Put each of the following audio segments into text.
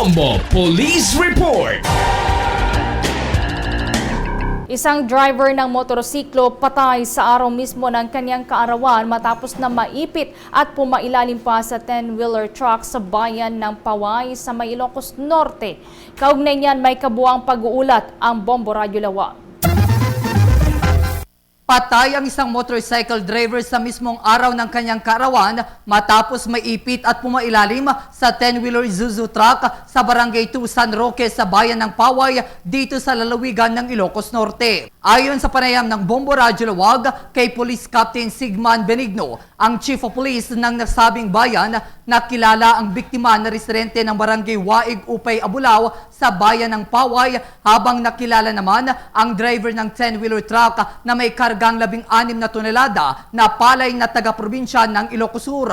Bombo Police Report. Isang driver ng motorsiklo patay sa araw mismo ng kanyang kaarawan matapos na maipit at pumailalim pa sa 10-wheeler truck sa bayan ng Paway sa may Ilocos Norte. Kaugnay niyan may kabuang pag-uulat ang Bombo Radyo Lawag. Patay ang isang motorcycle driver sa mismong araw ng kanyang kaarawan matapos maipit at pumailalim sa 10-wheeler Isuzu truck sa Barangay 2 San Roque sa bayan ng Paway dito sa lalawigan ng Ilocos Norte. Ayon sa panayam ng Bombo Radyo Lawag kay Police Captain Sigman Benigno, ang Chief of Police ng nasabing bayan, nakilala ang biktima na residente ng Barangay Waig Upay Abulao sa bayan ng Paway, habang nakilala naman ang driver ng 10-wheeler truck na may kargang 16 na tonelada na palay na taga-probinsya ng Ilocos Sur.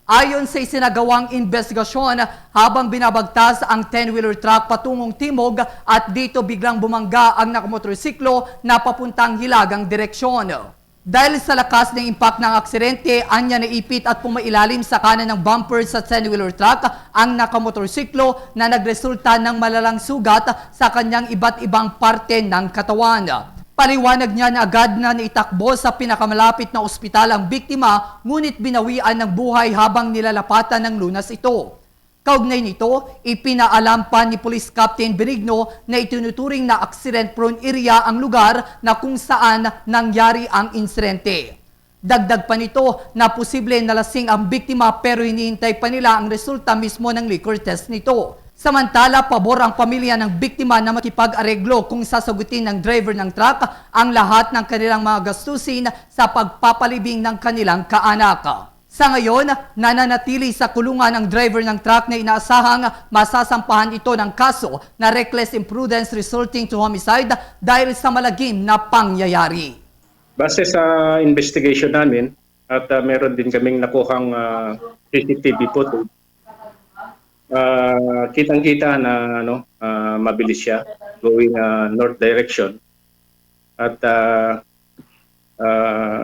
Ayon sa isinagawang investigasyon, habang binabagtas ang 10-wheeler truck patungong timog at dito biglang bumangga ang nakamotorsiklo na papuntang hilagang direksyon. Dahil sa lakas ng impact ng aksidente, anya naipit at pumailalim sa kanan ng bumper sa 10-wheeler truck ang nakamotorsiklo na nagresulta ng malalang sugat sa kanyang iba't ibang parte ng katawan. Paliwanag niya na agad na naitakbo sa pinakamalapit na ospital ang biktima, ngunit binawian ng buhay habang nilalapatan ng lunas ito. Kaugnay nito, ipinaalam pa ni Police Captain Benigno na itinuturing na accident-prone area ang lugar na kung saan nangyari ang insidente. Dagdag pa nito na posible nalasing ang biktima pero hinihintay pa nila ang resulta mismo ng liquor test nito. Samantala, pabor ang pamilya ng biktima na makipag-areglo kung sasagutin ng driver ng truck ang lahat ng kanilang mga gastusin sa pagpapalibing ng kanilang kaanak. Sa ngayon, nananatili sa kulungan ang driver ng truck na inaasahang masasampahan ito ng kaso na reckless imprudence resulting to homicide dahil sa malagim na pangyayari. Base sa investigation namin at meron din kaming nakuhang CCTV footage, kitang-kita na mabilis siya going north direction at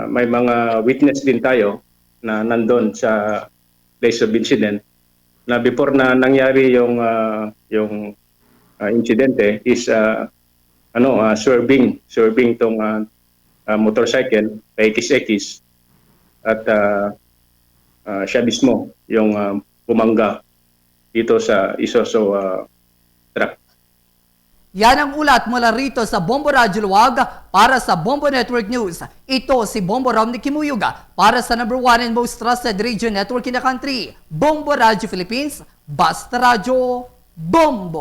may mga witness din tayo na nandun sa place of incident na before na nangyari yung insidente is swerving tong motorcycle PXX at siya mismo yung bumangga dito sa Isuzu truck. Yan ang ulat mula rito sa Bombo Radyo Lawag para sa Bombo Network News. Ito si Bombo Romney Kimuyuga para sa #1 and most trusted radio network in the country, Bombo Radyo Philippines, Basta Radyo, Bombo!